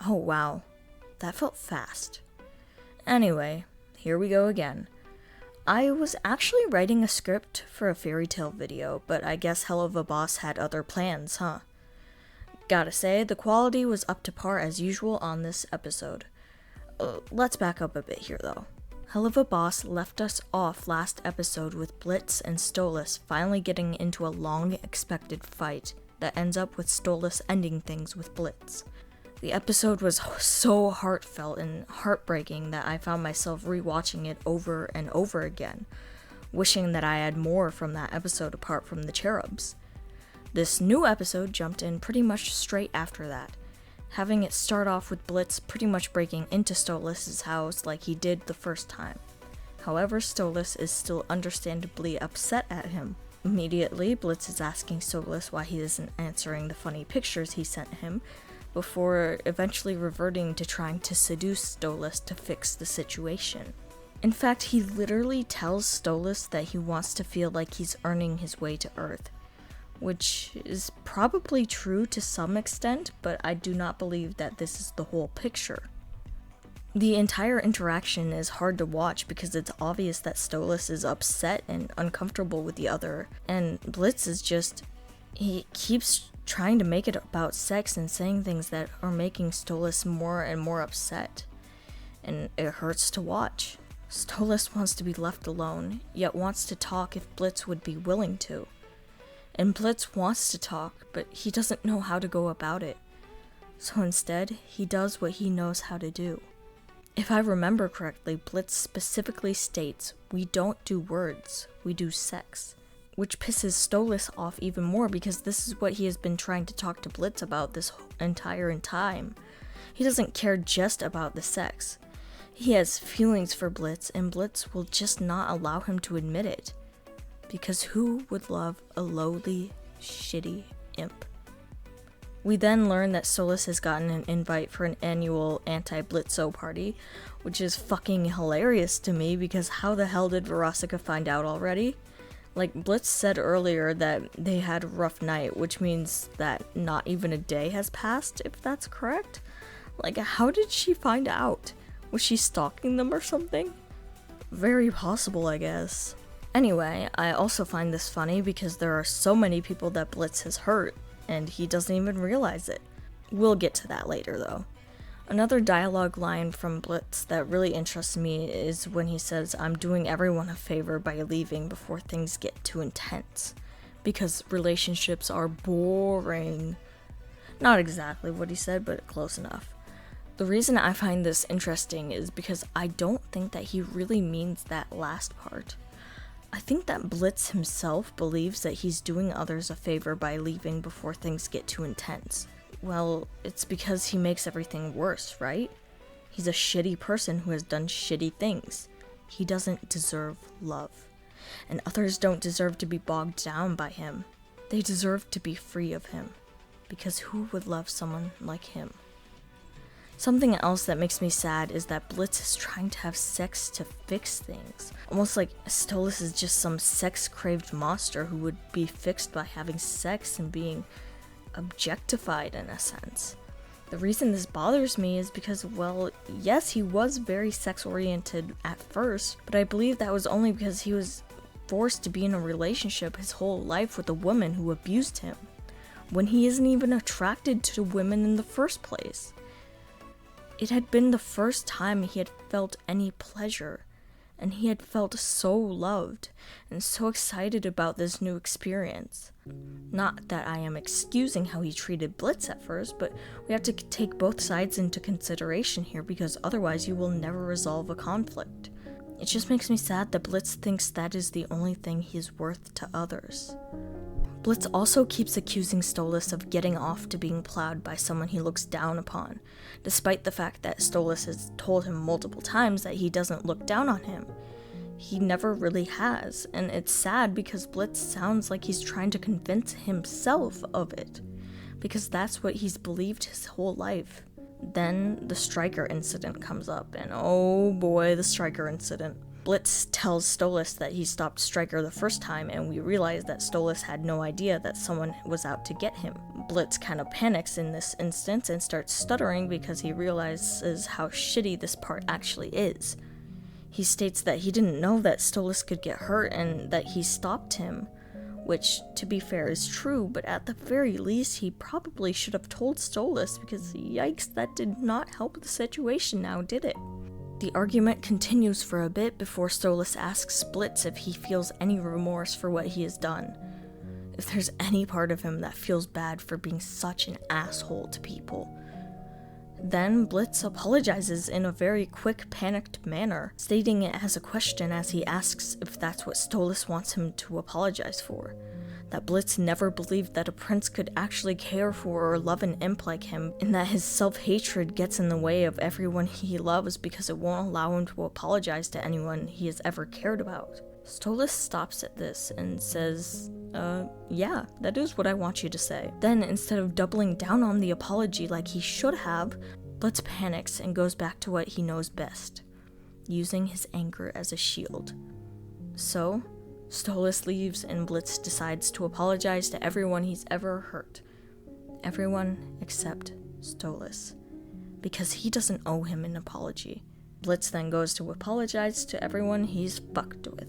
Oh wow, that felt fast. Anyway, here we go again. I was actually writing a script for a fairy tale video, but I guess Helluva boss had other plans, huh? Gotta say, the quality was up to par as usual on this episode. Let's back up a bit here though. Helluva boss left us off last episode with Blitz and Stolitz finally getting into a long-expected fight that ends up with Stolitz ending things with Blitz. The episode was so heartfelt and heartbreaking that I found myself rewatching it over and over again, wishing that I had more from that episode apart from the cherubs. This new episode jumped in pretty much straight after that, having it start off with Blitz pretty much breaking into Stolitz's house like he did the first time. However, Stolitz is still understandably upset at him. Immediately, Blitz is asking Stolitz why he isn't answering the funny pictures he sent him, before eventually reverting to trying to seduce Stolitz to fix the situation. In fact, he literally tells Stolitz that he wants to feel like he's earning his way to Earth, which is probably true to some extent, but I do not believe that this is the whole picture. The entire interaction is hard to watch because it's obvious that Stolitz is upset and uncomfortable with the other, and Blitz is he keeps trying to make it about sex and saying things that are making Stolitz more and more upset, and it hurts to watch. Stolitz wants to be left alone, yet wants to talk if Blitz would be willing to. And Blitz wants to talk, but he doesn't know how to go about it. So instead, he does what he knows how to do. If I remember correctly, Blitz specifically states, "We don't do words, we do sex." Which pisses Stolitz off even more because this is what he has been trying to talk to Blitz about this entire time. He doesn't care just about the sex. He has feelings for Blitz, and Blitz will just not allow him to admit it. Because who would love a lowly, shitty imp? We then learn that Stolitz has gotten an invite for an annual anti-blitzo party, which is fucking hilarious to me because how the hell did Verosika find out already? Like, Blitz said earlier that they had a rough night, which means that not even a day has passed, if that's correct? Like, how did she find out? Was she stalking them or something? Very possible, I guess. Anyway, I also find this funny because there are so many people that Blitz has hurt, and he doesn't even realize it. We'll get to that later, though. Another dialogue line from Blitz that really interests me is when he says, "I'm doing everyone a favor by leaving before things get too intense, because relationships are boring." Not exactly what he said, but close enough. The reason I find this interesting is because I don't think that he really means that last part. I think that Blitz himself believes that he's doing others a favor by leaving before things get too intense. Well, it's because he makes everything worse, right? He's a shitty person who has done shitty things. He doesn't deserve love. And others don't deserve to be bogged down by him. They deserve to be free of him. Because who would love someone like him? Something else that makes me sad is that Blitz is trying to have sex to fix things. Almost like Stolitz is just some sex-craved monster who would be fixed by having sex and being objectified in a sense. The reason this bothers me is because, well, yes, he was very sex-oriented at first, but I believe that was only because he was forced to be in a relationship his whole life with a woman who abused him, when he isn't even attracted to women in the first place. It had been the first time he had felt any pleasure, and he had felt so loved and so excited about this new experience. Not that I am excusing how he treated Blitz at first, but we have to take both sides into consideration here because otherwise you will never resolve a conflict. It just makes me sad that Blitz thinks that is the only thing he is worth to others. Blitz also keeps accusing Stolitz of getting off to being plowed by someone he looks down upon, despite the fact that Stolitz has told him multiple times that he doesn't look down on him. He never really has, and it's sad because Blitz sounds like he's trying to convince himself of it, because that's what he's believed his whole life. Then the striker incident comes up, and oh boy, the striker incident. Blitz tells Stolitz that he stopped Striker the first time, and we realize that Stolitz had no idea that someone was out to get him. Blitz kind of panics in this instance and starts stuttering because he realizes how shitty this part actually is. He states that he didn't know that Stolitz could get hurt and that he stopped him, which, to be fair, is true, but at the very least, he probably should have told Stolitz because, yikes, that did not help the situation now, did it? The argument continues for a bit before Stolitz asks Blitz if he feels any remorse for what he has done. If there's any part of him that feels bad for being such an asshole to people. Then Blitz apologizes in a very quick, panicked manner, stating it as a question as he asks if that's what Stolitz wants him to apologize for. That Blitz never believed that a prince could actually care for or love an imp like him, and that his self-hatred gets in the way of everyone he loves because it won't allow him to apologize to anyone he has ever cared about. Stolitz stops at this and says, yeah, that is what I want you to say. Then, instead of doubling down on the apology like he should have, Blitz panics and goes back to what he knows best, using his anger as a shield. So, Stolitz leaves and Blitz decides to apologize to everyone he's ever hurt. Everyone except Stolitz, because he doesn't owe him an apology. Blitz then goes to apologize to everyone he's fucked with.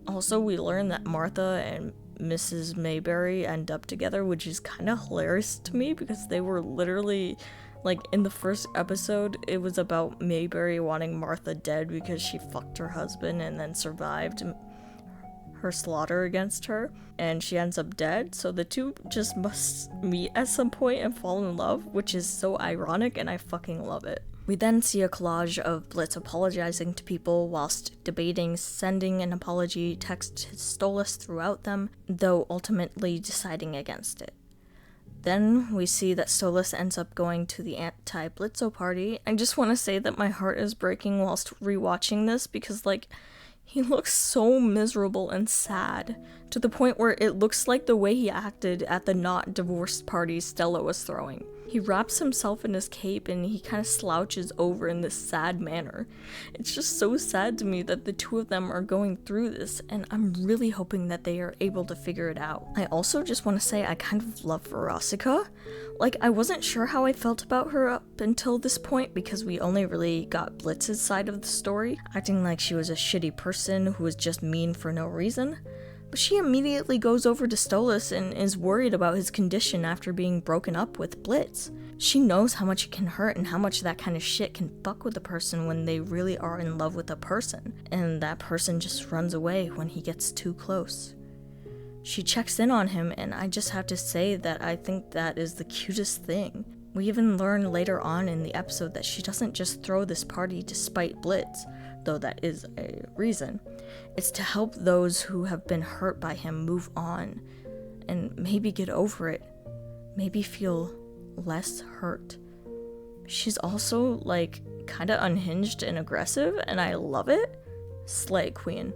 Also, we learn that Martha and Mrs. Mayberry end up together, which is kind of hilarious to me because they were literally, like, in the first episode, it was about Mayberry wanting Martha dead because she fucked her husband and then survived her slaughter against her, and she ends up dead, so the two just must meet at some point and fall in love, which is so ironic, and I fucking love it. We then see a collage of Blitz apologizing to people whilst debating sending an apology text to Stolitz throughout them, though ultimately deciding against it. Then we see that Stolitz ends up going to the anti-blitzo party. I just want to say that my heart is breaking whilst rewatching this because, like, he looks so miserable and sad, to the point where it looks like the way he acted at the not divorced party Stella was throwing. He wraps himself in his cape and he kind of slouches over in this sad manner. It's just so sad to me that the two of them are going through this, and I'm really hoping that they are able to figure it out. I also just want to say I kind of love Verosika. Like, I wasn't sure how I felt about her up until this point because we only really got Blitz's side of the story, acting like she was a shitty person who was just mean for no reason. But she immediately goes over to Stolitz and is worried about his condition after being broken up with Blitz. She knows how much it can hurt and how much that kind of shit can fuck with a person when they really are in love with a person, and that person just runs away when he gets too close. She checks in on him, and I just have to say that I think that is the cutest thing. We even learn later on in the episode that she doesn't just throw this party to spite Blitz, though that is a reason. It's to help those who have been hurt by him move on, and maybe get over it, maybe feel less hurt. She's also, like, kinda unhinged and aggressive, and I love it. Slay queen.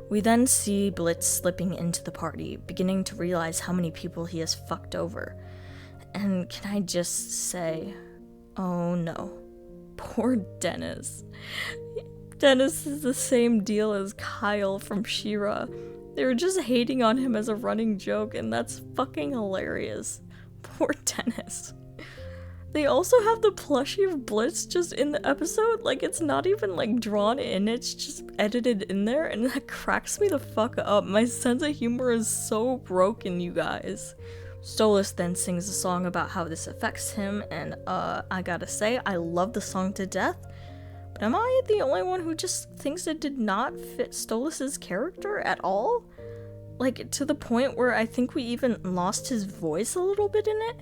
We then see Blitz slipping into the party, beginning to realize how many people he has fucked over. And can I just say, oh no, poor Dennis. Dennis is the same deal as Kyle from She-Ra. They were just hating on him as a running joke, and that's fucking hilarious. Poor Dennis. They also have the plushie of Blitz just in the episode. Like, it's not even, like, drawn in, it's just edited in there, and that cracks me the fuck up. My sense of humor is so broken, you guys. Stolitz then sings a song about how this affects him, and I gotta say, I love the song to death. But am I the only one who just thinks it did not fit Stolitz's character at all? Like, to the point where I think we even lost his voice a little bit in it?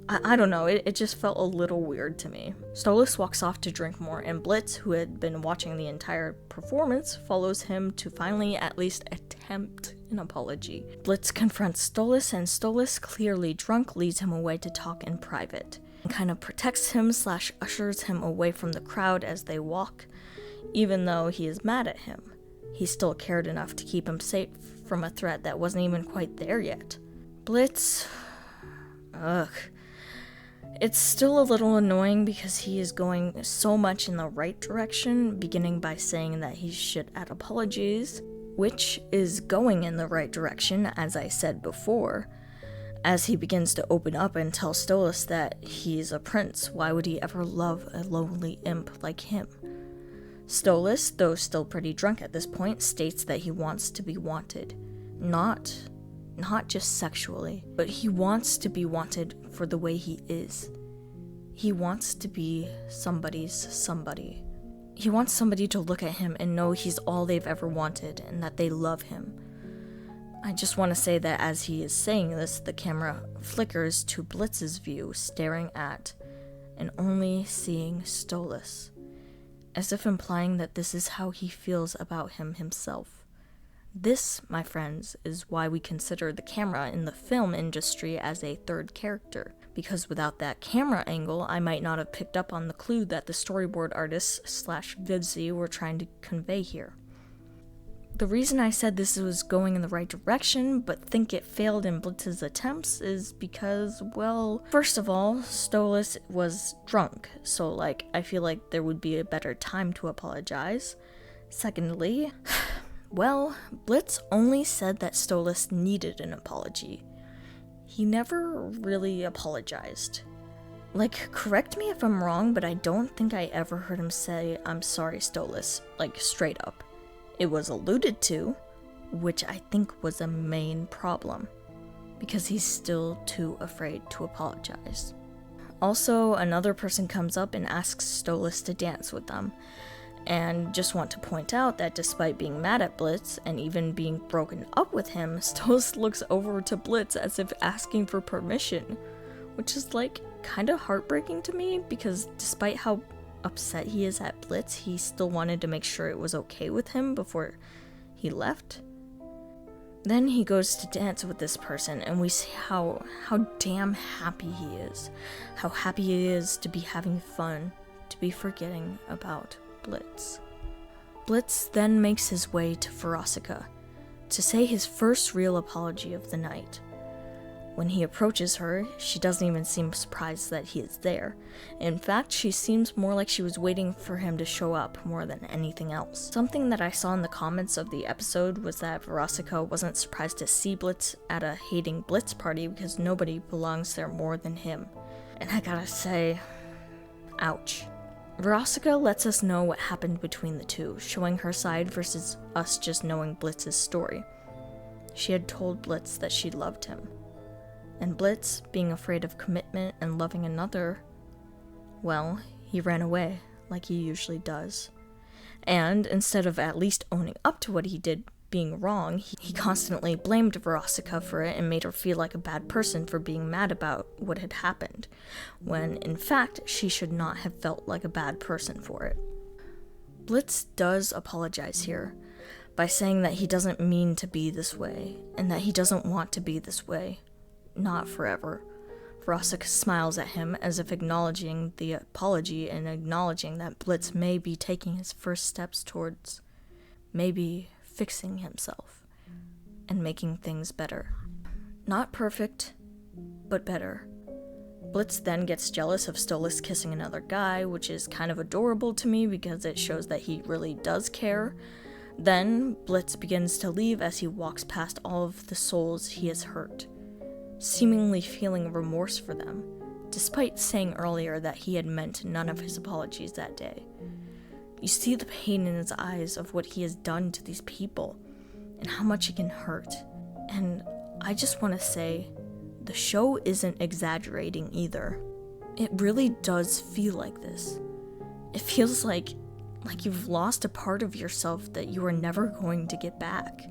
I don't know, it just felt a little weird to me. Stolitz walks off to drink more, and Blitz, who had been watching the entire performance, follows him to finally at least attempt an apology. Blitz confronts Stolitz, and Stolitz, clearly drunk, leads him away to talk in private. And kind of protects him / ushers him away from the crowd as they walk. Even though he is mad at him, he still cared enough to keep him safe from a threat that wasn't even quite there yet. Blitz... ugh. It's still a little annoying because he is going so much in the right direction, beginning by saying that he should add apologies, which is going in the right direction, as I said before. As he begins to open up and tell Stolitz that he's a prince, why would he ever love a lonely imp like him? Stolitz, though still pretty drunk at this point, states that he wants to be wanted. Not just sexually, but he wants to be wanted for the way he is. He wants to be somebody's somebody. He wants somebody to look at him and know he's all they've ever wanted and that they love him. I just want to say that as he is saying this, the camera flickers to Blitz's view, staring at and only seeing Stolitz, as if implying that this is how he feels about him himself. This, my friends, is why we consider the camera in the film industry as a third character, because without that camera angle, I might not have picked up on the clue that the storyboard artists / Vivzie were trying to convey here. The reason I said this was going in the right direction, but think it failed in Blitz's attempts, is because, well, first of all, Stolitz was drunk, so, I feel like there would be a better time to apologize. Secondly, well, Blitz only said that Stolitz needed an apology. He never really apologized. Correct me if I'm wrong, but I don't think I ever heard him say, "I'm sorry, Stolitz," straight up. It was alluded to, which I think was a main problem, because he's still too afraid to apologize. Also, another person comes up and asks Stolitz to dance with them, and just want to point out that despite being mad at Blitz, and even being broken up with him, Stolitz looks over to Blitz as if asking for permission, which is kind of heartbreaking to me, because despite how upset he is at Blitz, he still wanted to make sure it was okay with him before he left. Then he goes to dance with this person, and we see how damn happy he is. How happy he is to be having fun, to be forgetting about Blitz. Blitz then makes his way to Philosophia to say his first real apology of the night. When he approaches her, she doesn't even seem surprised that he is there. In fact, she seems more like she was waiting for him to show up more than anything else. Something that I saw in the comments of the episode was that Philosophia wasn't surprised to see Blitz at a hating Blitz party because nobody belongs there more than him. And I gotta say, ouch. Philosophia lets us know what happened between the two, showing her side versus us just knowing Blitz's story. She had told Blitz that she loved him. And Blitz, being afraid of commitment and loving another, well, he ran away, like he usually does. And instead of at least owning up to what he did being wrong, he constantly blamed Philosophia for it and made her feel like a bad person for being mad about what had happened, when in fact she should not have felt like a bad person for it. Blitz does apologize here, by saying that he doesn't mean to be this way, and that he doesn't want to be this way. Not forever. Philosophia smiles at him as if acknowledging the apology and acknowledging that Blitz may be taking his first steps towards maybe fixing himself and making things better. Not perfect, but better. Blitz then gets jealous of Stolitz kissing another guy, which is kind of adorable to me because it shows that he really does care. Then Blitz begins to leave as he walks past all of the souls he has hurt, seemingly feeling remorse for them, despite saying earlier that he had meant none of his apologies that day. You see the pain in his eyes of what he has done to these people, and how much it can hurt. And I just want to say, the show isn't exaggerating either. It really does feel like this. It feels like you've lost a part of yourself that you are never going to get back.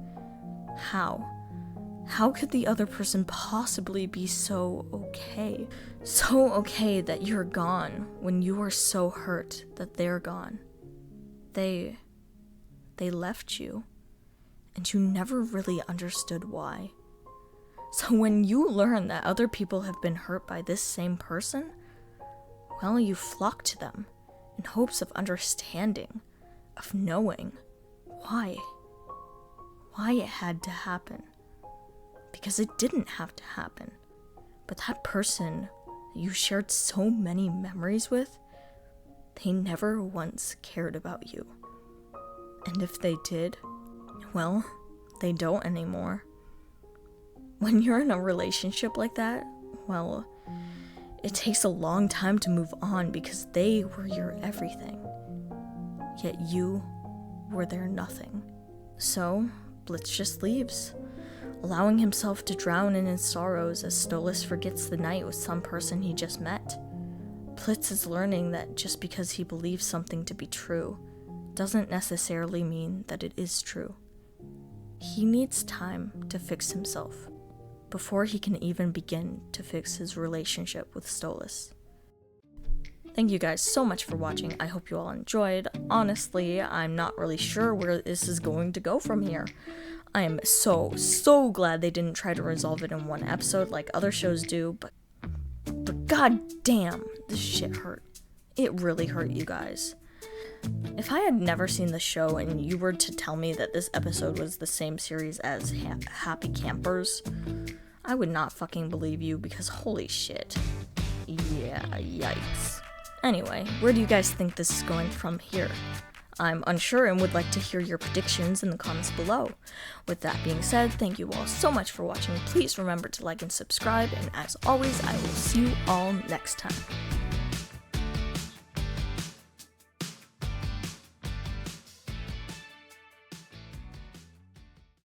How? How could the other person possibly be so okay? So okay that you're gone when you are so hurt that they're gone. They left you, and you never really understood why. So when you learn that other people have been hurt by this same person, well, you flock to them in hopes of understanding, of knowing why it had to happen. Because it didn't have to happen. But that person you shared so many memories with, they never once cared about you. And if they did, well, they don't anymore. When you're in a relationship like that, well, it takes a long time to move on because they were your everything. Yet you were their nothing. So, Blitz just leaves, allowing himself to drown in his sorrows as Stolitz forgets the night with some person he just met. Blitz is learning that just because he believes something to be true doesn't necessarily mean that it is true. He needs time to fix himself before he can even begin to fix his relationship with Stolitz. Thank you guys so much for watching. I hope you all enjoyed. Honestly, I'm not really sure where this is going to go from here. I am so glad they didn't try to resolve it in one episode like other shows do, but god damn, this shit hurt. It really hurt, you guys. If I had never seen the show and you were to tell me that this episode was the same series as Happy Campers, I would not fucking believe you because holy shit. Yeah, yikes. Anyway, where do you guys think this is going from here? I'm unsure and would like to hear your predictions in the comments below. With that being said, thank you all so much for watching. Please remember to like and subscribe, and as always, I will see you all next time.